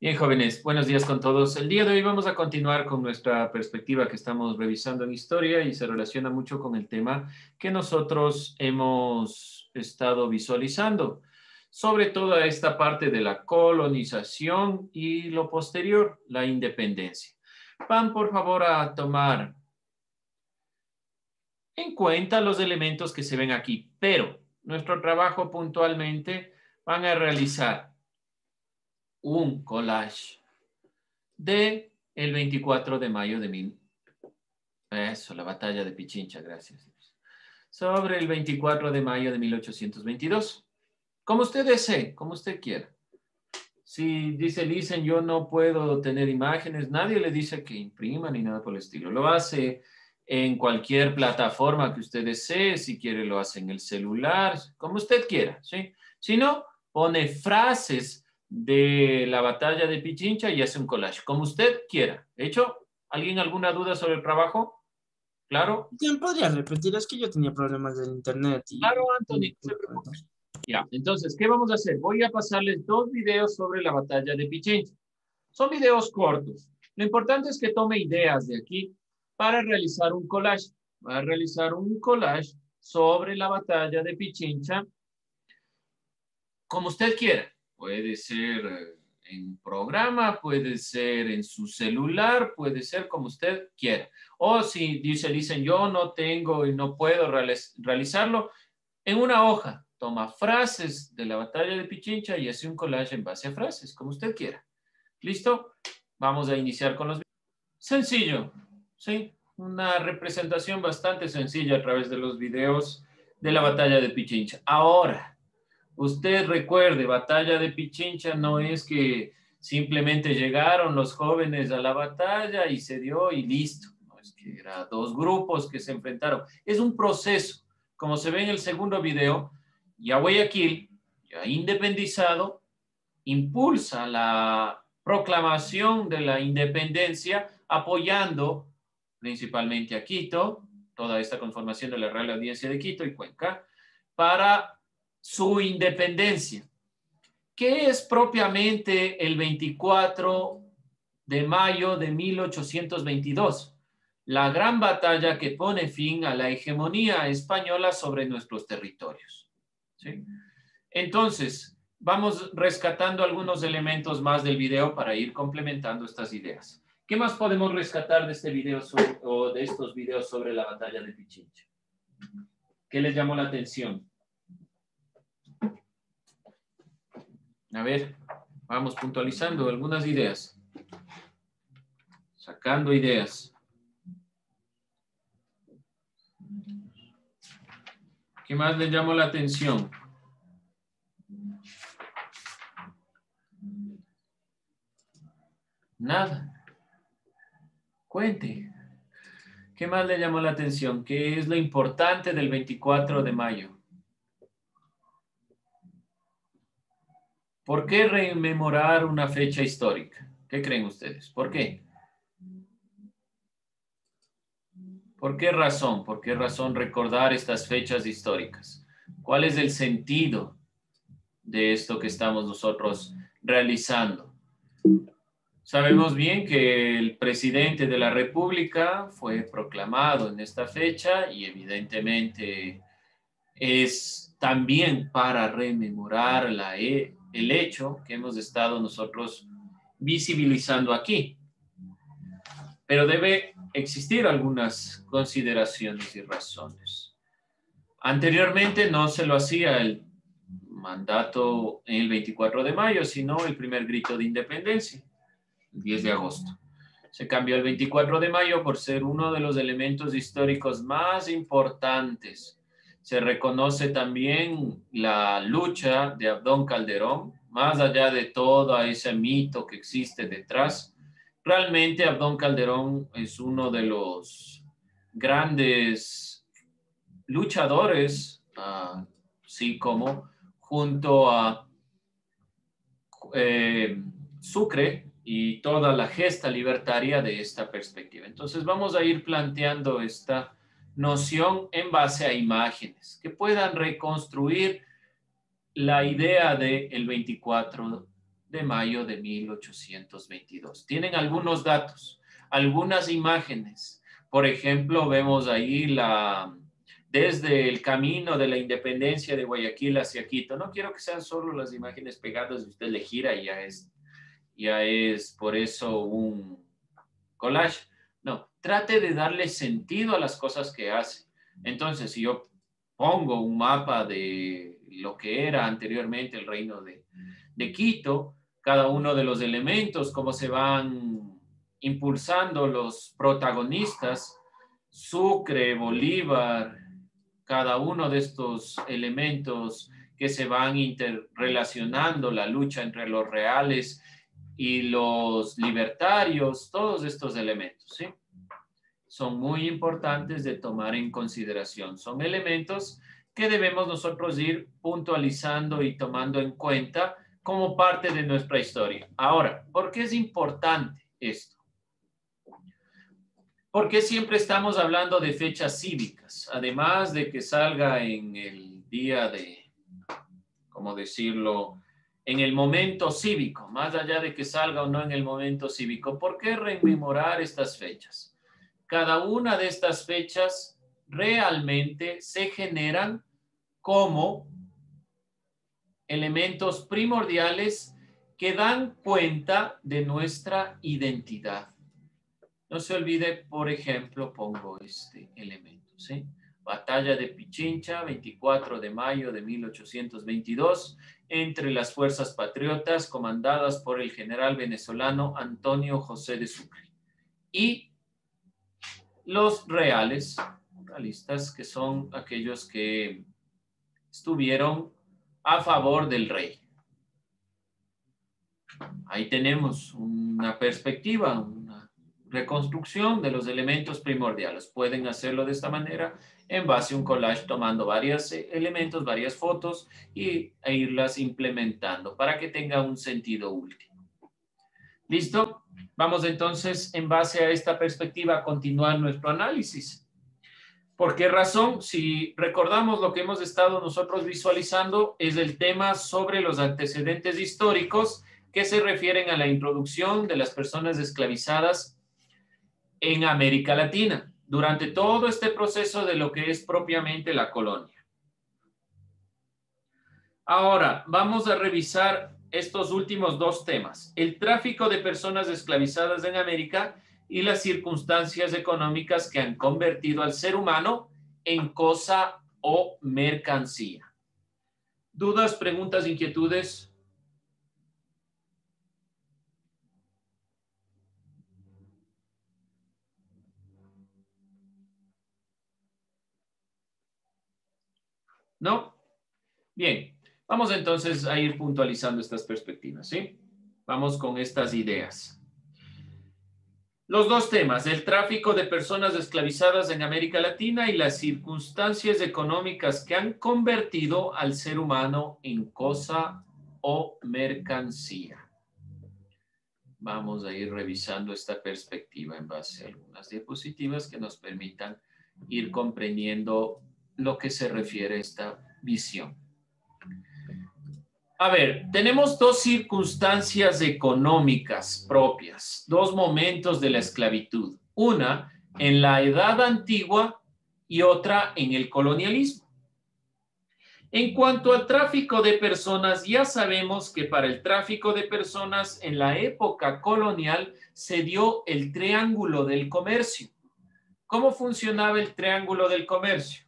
Bien, jóvenes, buenos días con todos. El día de hoy vamos a continuar con nuestra perspectiva que estamos revisando en historia y se relaciona mucho con el tema que nosotros hemos estado visualizando, sobre toda esta parte de la colonización y lo posterior, la independencia. Van, por favor, a tomar en cuenta los elementos que se ven aquí, pero nuestro trabajo puntualmente van a realizar un collage de el 24 de mayo de Eso, la batalla de Pichincha, gracias. Sobre el 24 de mayo de 1822. Como usted desee, como usted quiera. Si dice Lisen, yo no puedo tener imágenes, nadie le dice que imprima ni nada por el estilo. Lo hace en cualquier plataforma que usted desee, si quiere lo hace en el celular, como usted quiera, ¿sí? Si no, pone frases de la batalla de Pichincha y hace un collage, como usted quiera. ¿Hecho? ¿Alguien alguna duda sobre el trabajo? ¿Claro? ¿Quién podría repetir? Es que yo tenía problemas del internet Claro, y Anthony, no no se pude preocupe. conectar. Ya, entonces, ¿qué vamos a hacer? Voy a pasarles dos videos sobre la batalla de Pichincha. Son videos cortos. Lo importante es que tome ideas de aquí para realizar un collage. Va a realizar un collage sobre la batalla de Pichincha, como usted quiera. Puede ser en programa, puede ser en su celular, puede ser como usted quiera. O si dicen, yo no tengo y no puedo realizarlo, en una hoja. Toma frases de la batalla de Pichincha y hace un collage en base a frases, como usted quiera. ¿Listo? Vamos a iniciar con los videos. Sencillo, ¿sí? Una representación bastante sencilla a través de los videos de la batalla de Pichincha. Ahora, usted recuerde, batalla de Pichincha no es que simplemente llegaron los jóvenes a la batalla y se dio y listo. No es que eran dos grupos que se enfrentaron. Es un proceso. Como se ve en el segundo video, ya Guayaquil, ya independizado, impulsa la proclamación de la independencia apoyando principalmente a Quito, toda esta conformación de la Real Audiencia de Quito y Cuenca, para su independencia, que es propiamente el 24 de mayo de 1822, la gran batalla que pone fin a la hegemonía española sobre nuestros territorios. ¿Sí? Entonces, vamos rescatando algunos elementos más del video para ir complementando estas ideas. ¿Qué más podemos rescatar de este video o de estos videos sobre la batalla de Pichincha? ¿Qué les llamó la atención? A ver, vamos puntualizando algunas ideas. Sacando ideas. ¿Qué más les llamó la atención? Nada. Cuente. ¿Qué más le llamó la atención? ¿Qué es lo importante del 24 de mayo? ¿Por qué rememorar una fecha histórica? ¿Qué creen ustedes? ¿Por qué? ¿Por qué razón? ¿Por qué razón recordar estas fechas históricas? ¿Cuál es el sentido de esto que estamos nosotros realizando? Sabemos bien que el presidente de la República fue proclamado en esta fecha y evidentemente es también para rememorar el hecho que hemos estado nosotros visibilizando aquí. Pero debe existir algunas consideraciones y razones. Anteriormente no se lo hacía el mandato en el 24 de mayo, sino el primer grito de independencia, el 10 de agosto. Se cambió el 24 de mayo por ser uno de los elementos históricos más importantes. Se reconoce también la lucha de Abdón Calderón, más allá de todo ese mito que existe detrás. Realmente Abdón Calderón es uno de los grandes luchadores, así como junto a Sucre y toda la gesta libertaria de esta perspectiva. Entonces vamos a ir planteando esta noción en base a imágenes que puedan reconstruir la idea del 24 de mayo de 1822. Tienen algunos datos, algunas imágenes. Por ejemplo, vemos ahí desde el camino de la independencia de Guayaquil hacia Quito. No quiero que sean solo las imágenes pegadas y usted le gira y ya es por eso un collage. No, trate de darle sentido a las cosas que hace. Entonces, si yo pongo un mapa de lo que era anteriormente el reino de Quito, cada uno de los elementos, cómo se van impulsando los protagonistas, Sucre, Bolívar, cada uno de estos elementos que se van interrelacionando, la lucha entre los reales y los libertarios, todos estos elementos, ¿sí? Son muy importantes de tomar en consideración. Son elementos que debemos nosotros ir puntualizando y tomando en cuenta como parte de nuestra historia. Ahora, ¿por qué es importante esto? Porque siempre estamos hablando de fechas cívicas, además de que salga en el día de, ¿cómo decirlo?, en el momento cívico, más allá de que salga o no en el momento cívico. ¿Por qué rememorar estas fechas? Cada una de estas fechas realmente se generan como elementos primordiales que dan cuenta de nuestra identidad. No se olvide, por ejemplo, pongo este elemento, ¿sí? Batalla de Pichincha, 24 de mayo de 1822, entre las fuerzas patriotas comandadas por el general venezolano Antonio José de Sucre y los realistas, que son aquellos que estuvieron a favor del rey. Ahí tenemos una perspectiva, una reconstrucción de los elementos primordiales. Pueden hacerlo de esta manera en base a un collage tomando varios elementos, varias fotos e irlas implementando para que tenga un sentido último. ¿Listo? Vamos entonces, en base a esta perspectiva, a continuar nuestro análisis. ¿Por qué razón? Si recordamos lo que hemos estado nosotros visualizando es el tema sobre los antecedentes históricos que se refieren a la introducción de las personas esclavizadas en América Latina durante todo este proceso de lo que es propiamente la colonia. Ahora, vamos a revisar estos últimos dos temas: el tráfico de personas esclavizadas en América y las circunstancias económicas que han convertido al ser humano en cosa o mercancía. ¿Dudas, preguntas, inquietudes? ¿No? Bien, vamos entonces a ir puntualizando estas perspectivas, ¿sí? Vamos con estas ideas. Los dos temas, el tráfico de personas esclavizadas en América Latina y las circunstancias económicas que han convertido al ser humano en cosa o mercancía. Vamos a ir revisando esta perspectiva en base a algunas diapositivas que nos permitan ir comprendiendo lo que se refiere a esta visión. A ver, tenemos dos circunstancias económicas propias, dos momentos de la esclavitud. Una en la Edad Antigua y otra en el colonialismo. En cuanto al tráfico de personas, ya sabemos que para el tráfico de personas en la época colonial se dio el triángulo del comercio. ¿Cómo funcionaba el triángulo del comercio?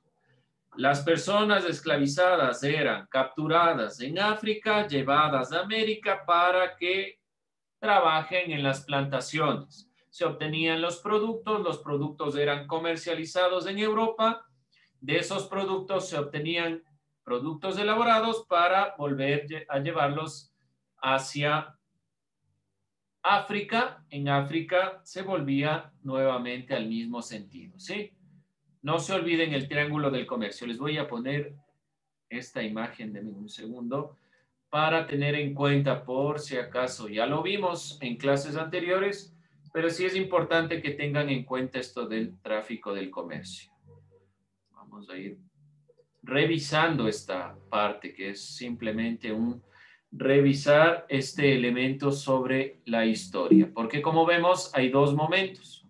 Las personas esclavizadas eran capturadas en África, llevadas a América para que trabajen en las plantaciones. Se obtenían los productos eran comercializados en Europa, de esos productos se obtenían productos elaborados para volver a llevarlos hacia África. En África se volvía nuevamente al mismo sentido, ¿sí? No se olviden el triángulo del comercio. Les voy a poner esta imagen, denme un segundo, para tener en cuenta por si acaso. Ya lo vimos en clases anteriores, pero sí es importante que tengan en cuenta esto del tráfico del comercio. Vamos a ir revisando esta parte que es simplemente un revisar este elemento sobre la historia, porque como vemos hay dos momentos.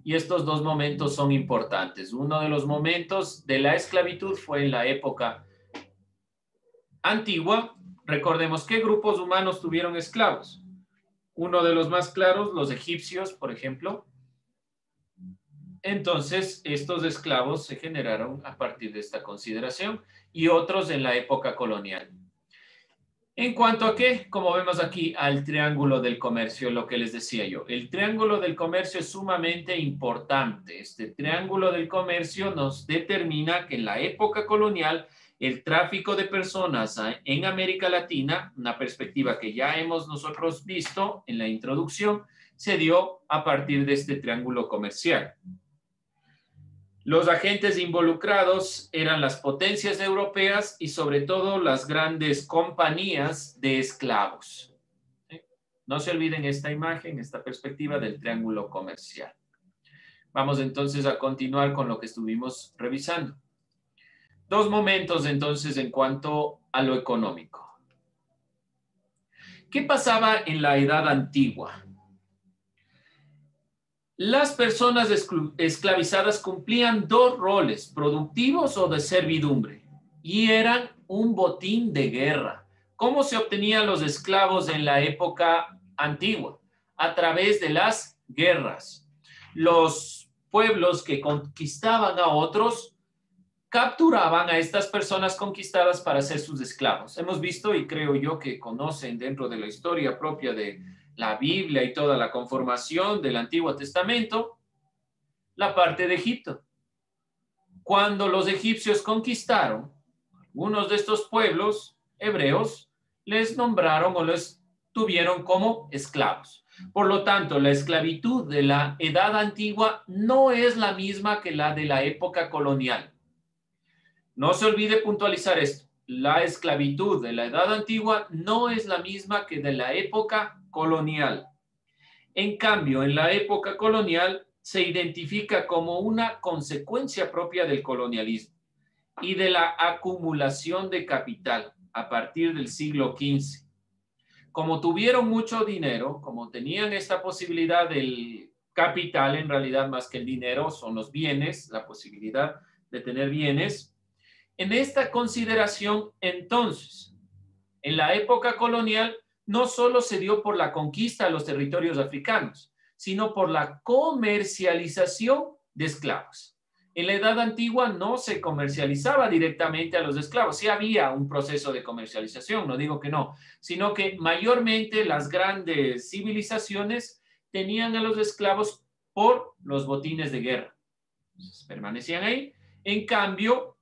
Y estos dos momentos son importantes. Uno de los momentos de la esclavitud fue en la época antigua. Recordemos qué grupos humanos tuvieron esclavos. Uno de los más claros, los egipcios, por ejemplo. Entonces, estos esclavos se generaron a partir de esta consideración y otros en la época colonial. En cuanto a qué, como vemos aquí, al triángulo del comercio, lo que les decía yo. El triángulo del comercio es sumamente importante. Este triángulo del comercio nos determina que en la época colonial el tráfico de personas en América Latina, una perspectiva que ya hemos nosotros visto en la introducción, se dio a partir de este triángulo comercial. Los agentes involucrados eran las potencias europeas y sobre todo las grandes compañías de esclavos. No se olviden esta imagen, esta perspectiva del triángulo comercial. Vamos entonces a continuar con lo que estuvimos revisando. Dos momentos entonces en cuanto a lo económico. ¿Qué pasaba en la Edad Antigua? Las personas esclavizadas cumplían dos roles, productivos o de servidumbre, y eran un botín de guerra. ¿Cómo se obtenían los esclavos en la época antigua? A través de las guerras. Los pueblos que conquistaban a otros capturaban a estas personas conquistadas para ser sus esclavos. Hemos visto, y creo yo que conocen dentro de la historia propia de la Biblia y toda la conformación del Antiguo Testamento, la parte de Egipto. Cuando los egipcios conquistaron algunos de estos pueblos hebreos, les nombraron o les tuvieron como esclavos. Por lo tanto, la esclavitud de la Edad Antigua no es la misma que la de la época colonial. No se olvide puntualizar esto. La esclavitud de la Edad Antigua no es la misma que de la época colonial. En cambio, en la época colonial se identifica como una consecuencia propia del colonialismo y de la acumulación de capital a partir del siglo XV. Como tuvieron mucho dinero, como tenían esta posibilidad del capital, en realidad más que el dinero, son los bienes, la posibilidad de tener bienes. En esta consideración, entonces, en la época colonial, no solo se dio por la conquista de los territorios africanos, sino por la comercialización de esclavos. En la Edad Antigua no se comercializaba directamente a los esclavos, sí había un proceso de comercialización, no digo que no, sino que mayormente las grandes civilizaciones tenían a los esclavos por los botines de guerra. Entonces, permanecían ahí. En cambio,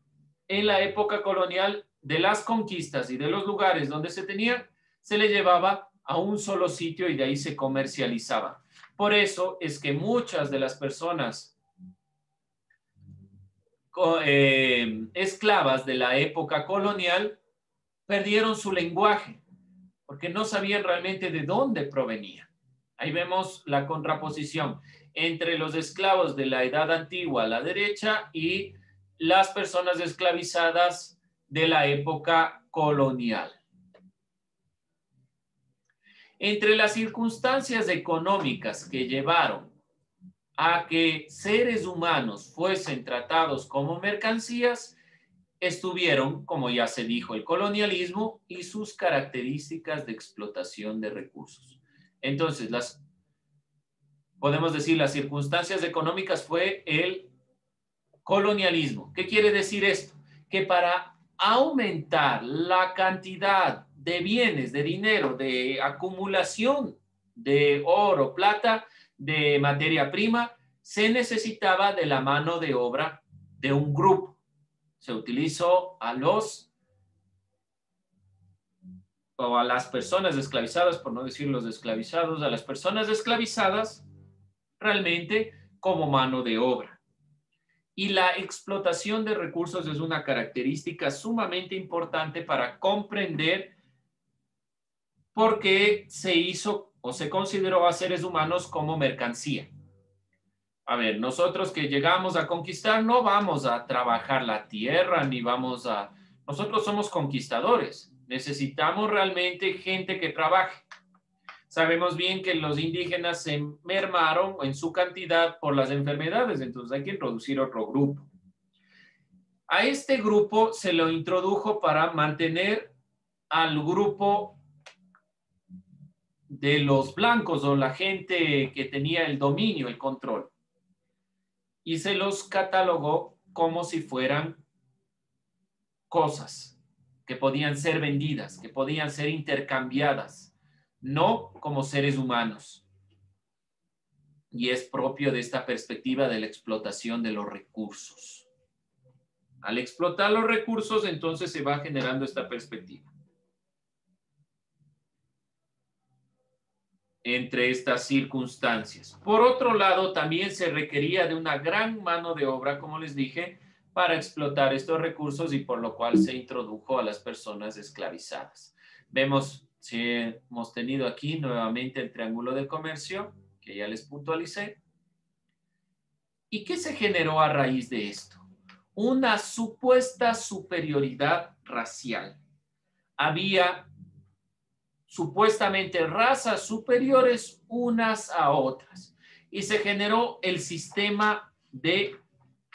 en la época colonial, de las conquistas y de los lugares donde se tenían, se le llevaba a un solo sitio y de ahí se comercializaba. Por eso es que muchas de las personas esclavas de la época colonial perdieron su lenguaje, porque no sabían realmente de dónde provenía. Ahí vemos la contraposición entre los esclavos de la Edad Antigua a la derecha y las personas esclavizadas de la época colonial. Entre las circunstancias económicas que llevaron a que seres humanos fuesen tratados como mercancías, estuvieron, como ya se dijo, el colonialismo y sus características de explotación de recursos. Entonces, podemos decir, las circunstancias económicas fue el colonialismo. ¿Qué quiere decir esto? Que para aumentar la cantidad de bienes, de dinero, de acumulación de oro, plata, de materia prima, se necesitaba de la mano de obra de un grupo. Se utilizó a las personas esclavizadas, por no decir los esclavizados, a las personas esclavizadas realmente como mano de obra. Y la explotación de recursos es una característica sumamente importante para comprender por qué se hizo o se consideró a seres humanos como mercancía. A ver, nosotros que llegamos a conquistar no vamos a trabajar la tierra, ni nosotros somos conquistadores. Necesitamos realmente gente que trabaje. Sabemos bien que los indígenas se mermaron en su cantidad por las enfermedades, entonces hay que introducir otro grupo. A este grupo se lo introdujo para mantener al grupo de los blancos o la gente que tenía el dominio, el control. Y se los catalogó como si fueran cosas que podían ser vendidas, que podían ser intercambiadas, no como seres humanos. Y es propio de esta perspectiva de la explotación de los recursos. Al explotar los recursos, entonces se va generando esta perspectiva. Entre estas circunstancias. Por otro lado, también se requería de una gran mano de obra, como les dije, para explotar estos recursos y por lo cual se introdujo a las personas esclavizadas. Vemos, si hemos tenido aquí nuevamente el triángulo del comercio, que ya les puntualicé. ¿Y qué se generó a raíz de esto? Una supuesta superioridad racial. Había supuestamente razas superiores unas a otras. Y se generó el sistema de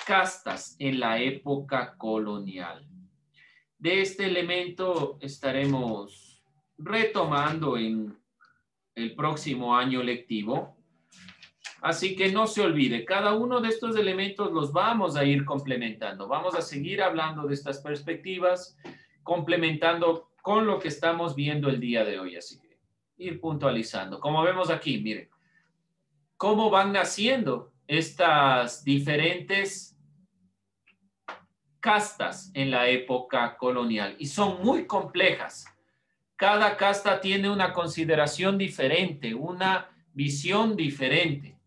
castas en la época colonial. De este elemento estaremos retomando en el próximo año lectivo. Así que no se olvide, cada uno de estos elementos los vamos a ir complementando. Vamos a seguir hablando de estas perspectivas, complementando con lo que estamos viendo el día de hoy. Así que ir puntualizando. Como vemos aquí, miren, cómo van naciendo estas diferentes castas en la época colonial. Y son muy complejas. Cada casta tiene una consideración diferente, una visión diferente.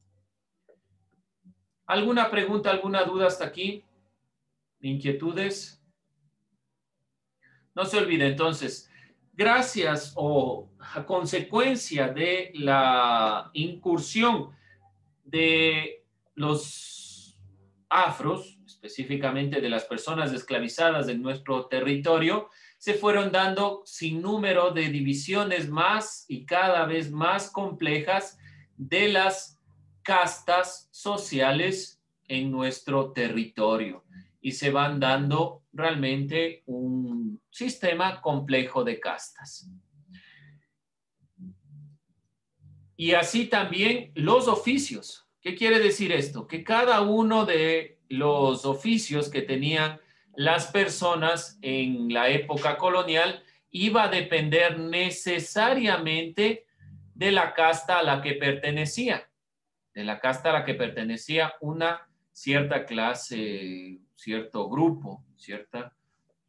¿Alguna pregunta, alguna duda hasta aquí? ¿Inquietudes? No se olvide, entonces, gracias o a consecuencia de la incursión de los afros, específicamente de las personas esclavizadas en nuestro territorio, se fueron dando sin número de divisiones más y cada vez más complejas de las castas sociales en nuestro territorio. Y se van dando realmente un sistema complejo de castas. Y así también los oficios. ¿Qué quiere decir esto? Que cada uno de los oficios que tenían las personas en la época colonial iba a depender necesariamente de la casta a la que pertenecía. De la casta a la que pertenecía una cierta clase, cierto grupo,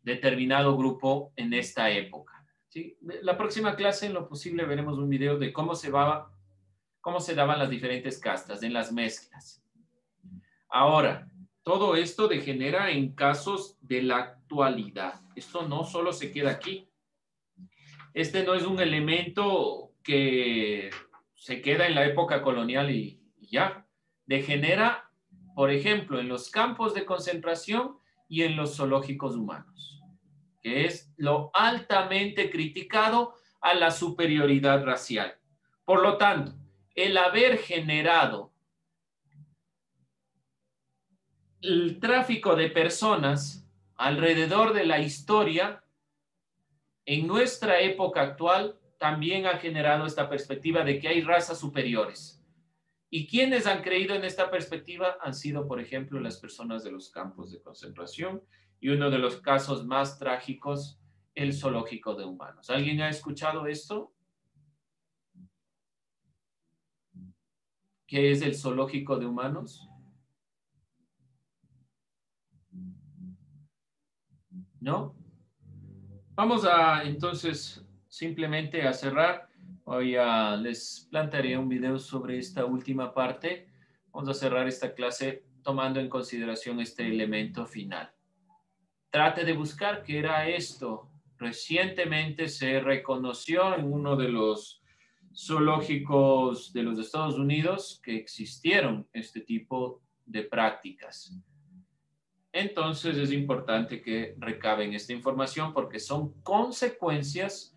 determinado grupo en esta época. ¿Sí? La próxima clase, en lo posible, veremos un video de cómo se daban las diferentes castas en las mezclas. Ahora, todo esto degenera en casos de la actualidad. Esto no solo se queda aquí. Este no es un elemento que se queda en la época colonial y ya. Degenera, por ejemplo, en los campos de concentración y en los zoológicos humanos, que es lo altamente criticado a la superioridad racial. Por lo tanto, el haber generado el tráfico de personas alrededor de la historia en nuestra época actual también ha generado esta perspectiva de que hay razas superiores. ¿Y quienes han creído en esta perspectiva? Han sido, por ejemplo, las personas de los campos de concentración y uno de los casos más trágicos, el zoológico de humanos. ¿Alguien ha escuchado esto? ¿Qué es el zoológico de humanos? ¿No? Vamos a entonces simplemente a cerrar. Hoy les plantearé un video sobre esta última parte. Vamos a cerrar esta clase tomando en consideración este elemento final. Trate de buscar qué era esto. Recientemente se reconoció en uno de los zoológicos de los Estados Unidos que existieron este tipo de prácticas. Entonces es importante que recaben esta información porque son consecuencias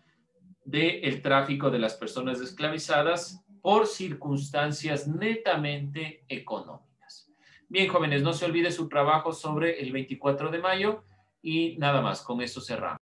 del tráfico de las personas esclavizadas por circunstancias netamente económicas. Bien, jóvenes, no se olvide su trabajo sobre el 24 de mayo y nada más, con eso cerramos.